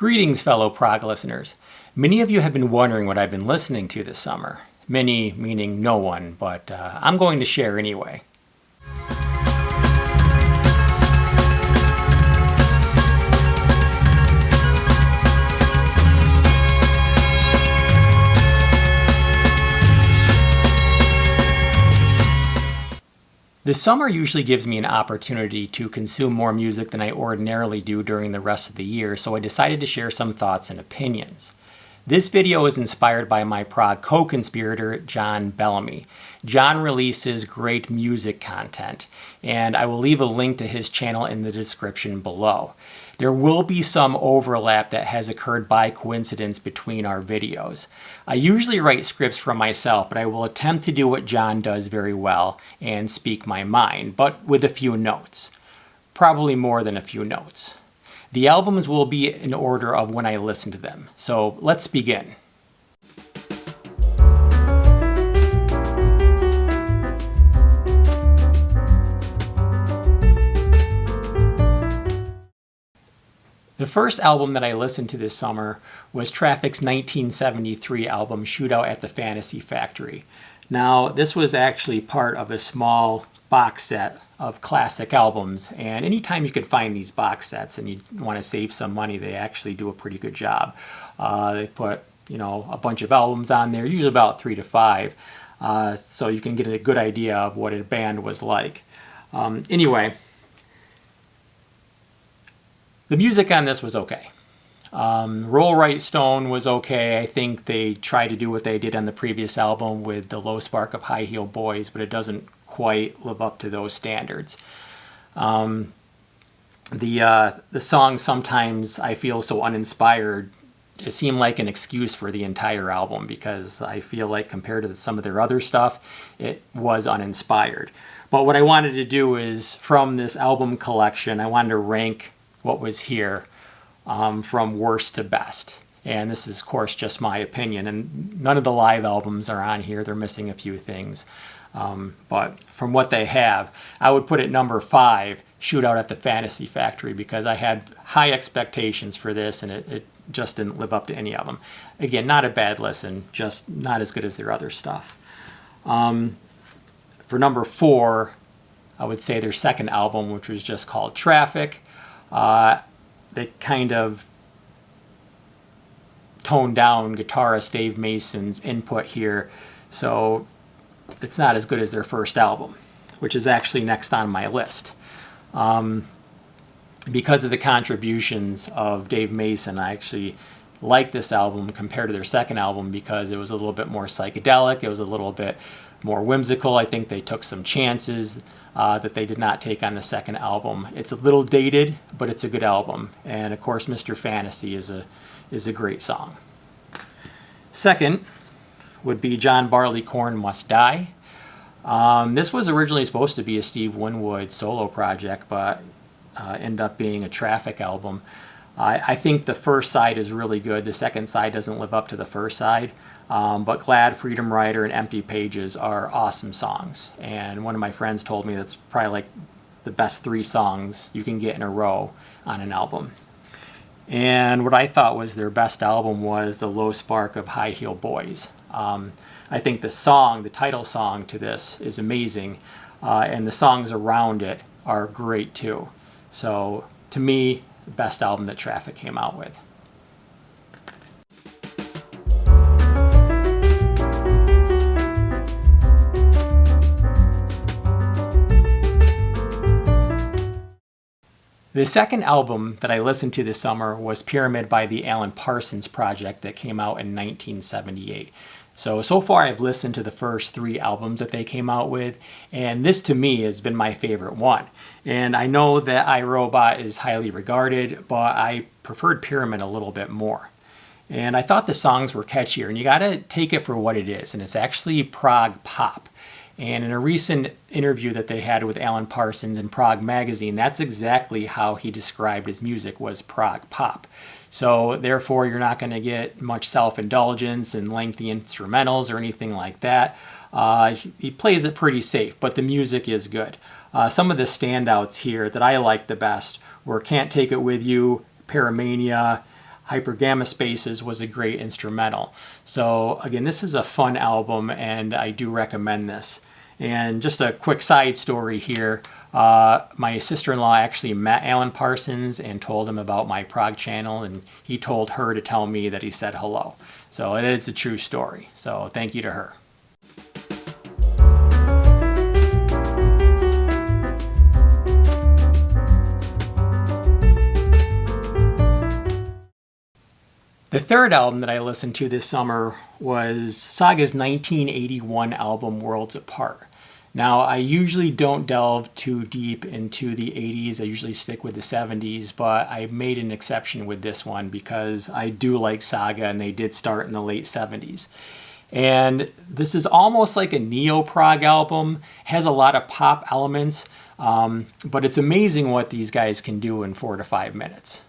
Greetings, fellow Prog listeners. Many of you have been wondering what I've been listening to this summer. Many meaning no one, but I'm going to share anyway. The summer usually gives me an opportunity to consume more music than I ordinarily do during the rest of the year, so I decided to share some thoughts and opinions. This video is inspired by my Prog co-conspirator, John Bellamy. John releases great music content, and I will leave a link to his channel in the description below. There will be some overlap that has occurred by coincidence between our videos. I usually write scripts for myself, but I will attempt to do what John does very well and speak my mind, but with a few notes. Probably more than a few notes. The albums will be in order of when I listen to them, so let's begin. The first album that I listened to this summer was Traffic's 1973 album, Shootout at the Fantasy Factory. Now, this was actually part of a small box set of classic albums, and anytime you could find these box sets and you want to save some money, they actually do a pretty good job. They put, a bunch of albums on there, usually about 3 to 5, so you can get a good idea of what a band was like. Anyway, the music on this was okay. Roll Right Stone was okay. I think they tried to do what they did on the previous album with the Low Spark of High Heel Boys, but it doesn't quite live up to those standards. The song sometimes I feel so uninspired. It seemed like an excuse for the entire album because I feel like compared to some of their other stuff, it was uninspired. But what I wanted to do is, from this album collection, I wanted to rank what was here from worst to best. And this is, of course, just my opinion. And none of the live albums are on here. They're missing a few things. But from what they have, I would put it number 5, Shootout at the Fantasy Factory, because I had high expectations for this, and it just didn't live up to any of them. Again, not a bad listen, just not as good as their other stuff. For number 4, I would say their second album, which was just called Traffic. They kind of toned down guitarist Dave Mason's input here, so it's not as good as their first album, which is actually next on my list. Because of the contributions of Dave Mason, I actually like this album compared to their second album because it was a little bit more psychedelic, it was a little bit more whimsical. I think they took some chances that they did not take on the second album. It's a little dated, but it's a good album. And of course, Mr. Fantasy is a great song. Second would be John Barleycorn Must Die. This was originally supposed to be a Steve Winwood solo project, but ended up being a Traffic album. I think the first side is really good. The second side doesn't live up to the first side. But Glad, Freedom Rider, and Empty Pages are awesome songs. And one of my friends told me that's probably like the best 3 songs you can get in a row on an album. And what I thought was their best album was The Low Spark of High Heel Boys. I think the title song to this is amazing. And the songs around it are great too. So to me, the best album that Traffic came out with. The second album that I listened to this summer was Pyramid by the Alan Parsons Project that came out in 1978. So far I've listened to the first 3 albums that they came out with, and this to me has been my favorite one. And I know that iRobot is highly regarded, but I preferred Pyramid a little bit more. And I thought the songs were catchier, and you gotta take it for what it is, and it's actually prog pop. And in a recent interview that they had with Alan Parsons in Prog magazine, that's exactly how he described his music, was prog pop. So therefore, you're not going to get much self-indulgence and lengthy instrumentals or anything like that. He plays it pretty safe, but the music is good. Some of the standouts here that I liked the best were Can't Take It With You, Paramania, Hypergamma Spaces was a great instrumental. So again, this is a fun album, and I do recommend this. And just a quick side story here. My sister-in-law actually met Alan Parsons and told him about my Prog channel, and he told her to tell me that he said hello. So it is a true story. So thank you to her. The third album that I listened to this summer was Saga's 1981 album, Worlds Apart. Now, I usually don't delve too deep into the 80s. I usually stick with the 70s, but I made an exception with this one because I do like Saga, and they did start in the late 70s. And this is almost like a neo-prog album, has a lot of pop elements, but it's amazing what these guys can do in 4 to 5 minutes.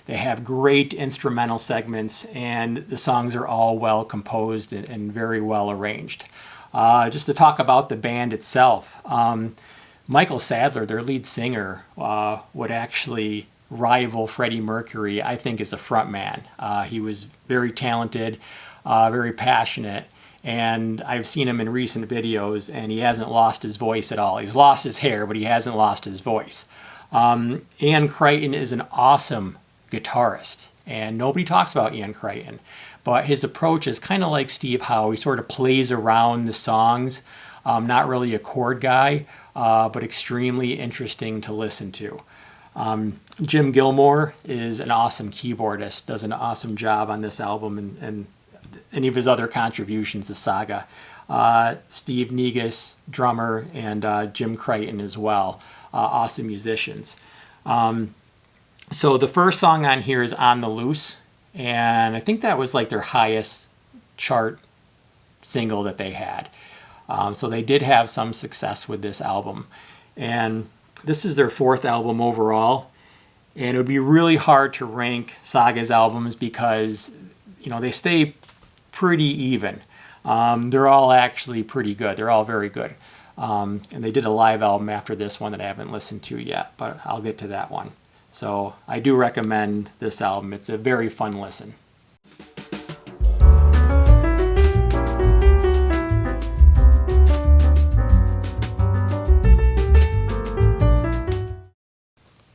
They have great instrumental segments, and the songs are all well composed and very well arranged. Just to talk about the band itself, Michael Sadler, their lead singer, would actually rival Freddie Mercury, I think, as a frontman. He was very talented, very passionate, and I've seen him in recent videos, and he hasn't lost his voice at all. He's lost his hair, but he hasn't lost his voice. Ian Crichton is an awesome guitarist, and nobody talks about Ian Crichton, but his approach is kind of like Steve Howe. He sort of plays around the songs, not really a chord guy, but extremely interesting to listen to. Jim Gilmore is an awesome keyboardist, does an awesome job on this album and any of his other contributions to Saga. Steve Negus, drummer, and Jim Crichton as well. Awesome musicians. So the first song on here is On the Loose, and I think that was like their highest chart single that they had. So they did have some success with this album. And this is their 4th album overall. And it would be really hard to rank Saga's albums because, you know, they stay pretty even. They're all actually pretty good. They're all very good. And they did a live album after this one that I haven't listened to yet, but I'll get to that one. So I do recommend this album. It's a very fun listen.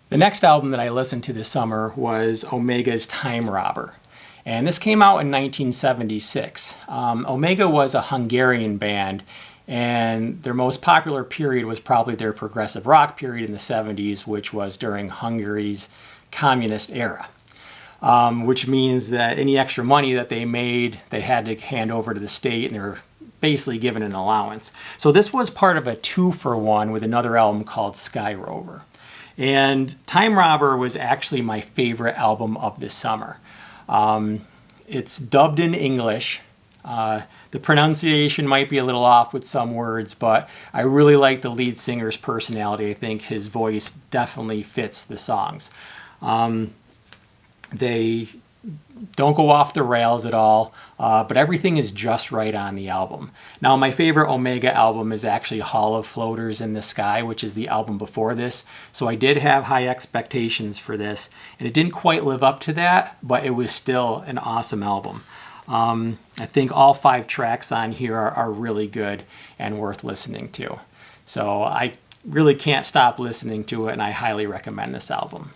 The next album that I listened to this summer was Omega's Time Robber. And this came out in 1976. Omega was a Hungarian band, and their most popular period was probably their progressive rock period in the 70s, which was during Hungary's communist era. Which means that any extra money that they made, they had to hand over to the state, and they were basically given an allowance. So this was part of a 2-for-1 with another album called Sky Rover. And Time Robber was actually my favorite album of this summer. It's dubbed in English. The pronunciation might be a little off with some words, but I really like the lead singer's personality. I think his voice definitely fits the songs. They don't go off the rails at all, but everything is just right on the album. Now, my favorite Omega album is actually Hall of Floaters in the Sky, which is the album before this. So I did have high expectations for this, and it didn't quite live up to that, but it was still an awesome album. I think all 5 tracks on here are really good and worth listening to. So I really can't stop listening to it, and I highly recommend this album.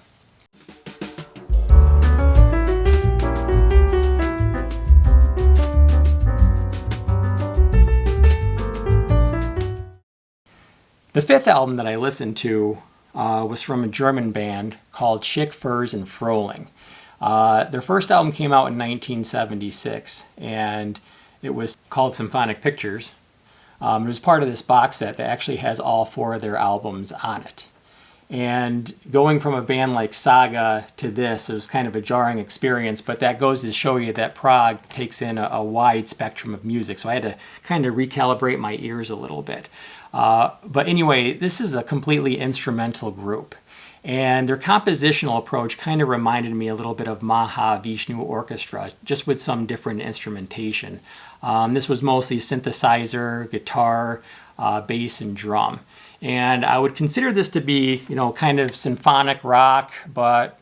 The 5th album that I listened to was from a German band called Schick, Furs and Frohling. Their first album came out in 1976, and it was called Symphonic Pictures. It was part of this box set that actually has all 4 of their albums on it. And going from a band like Saga to this, it was kind of a jarring experience, but that goes to show you that Prog takes in a wide spectrum of music, so I had to kind of recalibrate my ears a little bit. But anyway, this is a completely instrumental group. And their compositional approach kind of reminded me a little bit of Mahavishnu Orchestra, just with some different instrumentation. This was mostly synthesizer, guitar, bass, and drum. And I would consider this to be, kind of symphonic rock, but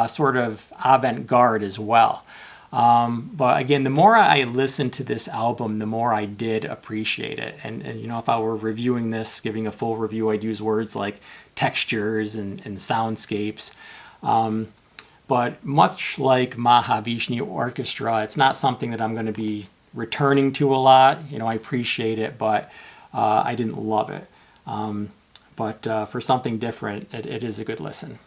sort of avant-garde as well. But again, the more I listened to this album, the more I did appreciate it. And if I were reviewing this, giving a full review, I'd use words like textures and soundscapes. But much like Mahavishnu Orchestra, it's not something that I'm going to be returning to a lot. I appreciate it, but I didn't love it. But for something different, it is a good listen.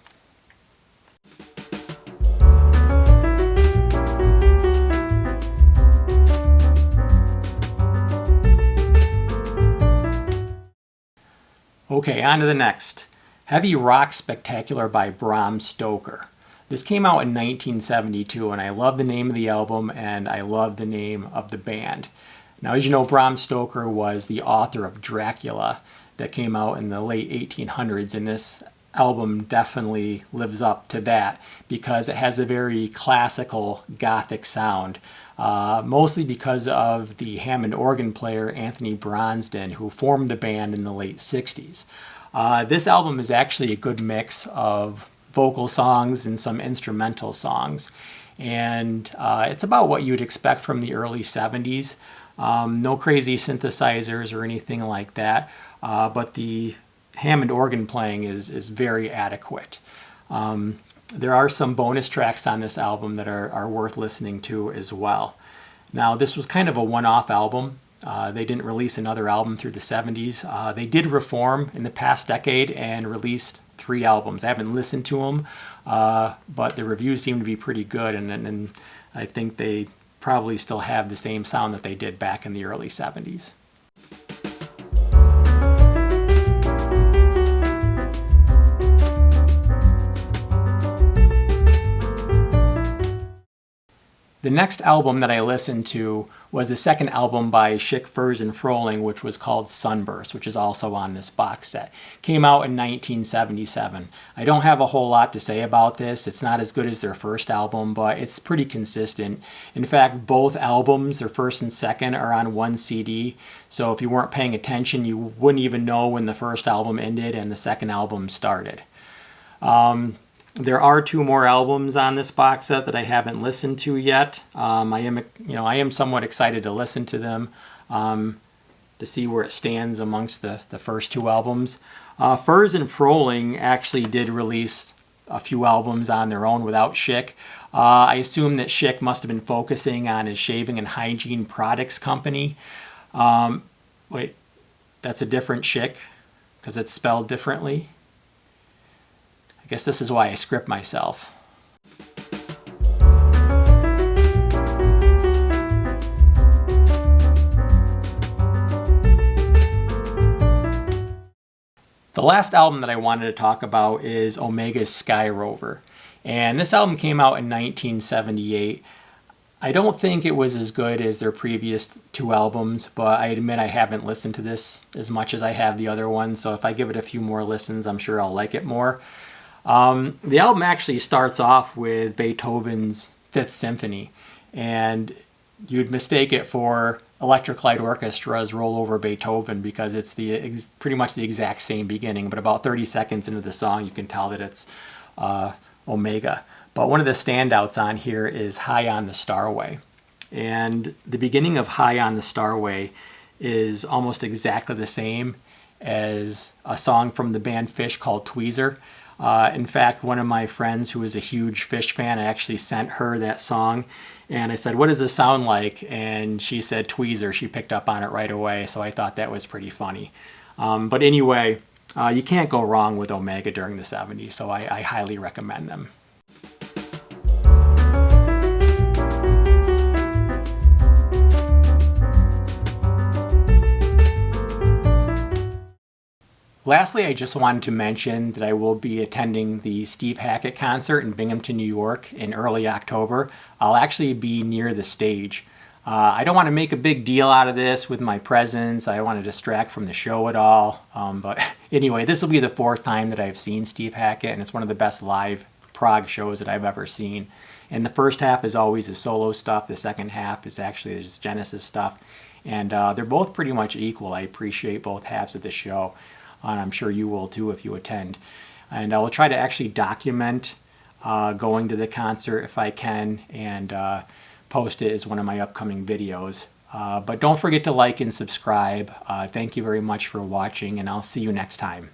Okay, on to the next. Heavy Rock Spectacular by Bram Stoker. This came out in 1972, and I love the name of the album, and I love the name of the band. Now, as you know, Bram Stoker was the author of Dracula that came out in the late 1800s, and this album definitely lives up to that because it has a very classical Gothic sound. Mostly because of the Hammond organ player Anthony Bronsden, who formed the band in the late 60s. This album is actually a good mix of vocal songs and some instrumental songs. And it's about what you'd expect from the early 70s. No crazy synthesizers or anything like that, but the Hammond organ playing is very adequate. There are some bonus tracks on this album that are worth listening to as well. Now, this was kind of a one-off album. They didn't release another album through the 70s. They did reform in the past decade and released 3 albums. I haven't listened to them, but the reviews seem to be pretty good, and I think they probably still have the same sound that they did back in the early 70s. The next album that I listened to was the second album by Schick, Furs and Frohling, which was called Sunburst, which is also on this box set. Came out in 1977. I don't have a whole lot to say about this. It's not as good as their first album, but it's pretty consistent. In fact, both albums, their first and second, are on one CD. So if you weren't paying attention, you wouldn't even know when the first album ended and the second album started. There are 2 more albums on this box set that I haven't listened to yet. I am somewhat excited to listen to them to see where it stands amongst the first 2 albums. Furs and Frohling actually did release a few albums on their own without Schick. I assume that Schick must have been focusing on his shaving and hygiene products company. Wait, that's a different Schick because it's spelled differently. I guess this is why I script myself. The last album that I wanted to talk about is Omega's Sky Rover. And this album came out in 1978. I don't think it was as good as their previous 2 albums, but I admit I haven't listened to this as much as I have the other one. So if I give it a few more listens, I'm sure I'll like it more. The album actually starts off with Beethoven's Fifth Symphony, and you'd mistake it for Electric Light Orchestra's Roll Over Beethoven because it's pretty much the exact same beginning, but about 30 seconds into the song you can tell that it's Omega. But one of the standouts on here is High on the Starway. And the beginning of High on the Starway is almost exactly the same as a song from the band Fish called Tweezer. In fact, one of my friends who is a huge Fish fan, I actually sent her that song, and I said, "What does this sound like?" And she said Tweezer. She picked up on it right away, so I thought that was pretty funny. But anyway, you can't go wrong with Omega during the 70s, so I highly recommend them. Lastly, I just wanted to mention that I will be attending the Steve Hackett concert in Binghamton, New York in early October. I'll actually be near the stage. I don't want to make a big deal out of this with my presence. I don't want to distract from the show at all. But anyway, this will be the 4th time that I've seen Steve Hackett, and it's one of the best live prog shows that I've ever seen. And the first half is always his solo stuff. The second half is actually his Genesis stuff. And they're both pretty much equal. I appreciate both halves of the show. And I'm sure you will too if you attend. And I will try to actually document going to the concert if I can, and post it as one of my upcoming videos. But don't forget to like and subscribe. Thank you very much for watching, and I'll see you next time.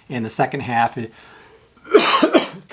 And the second half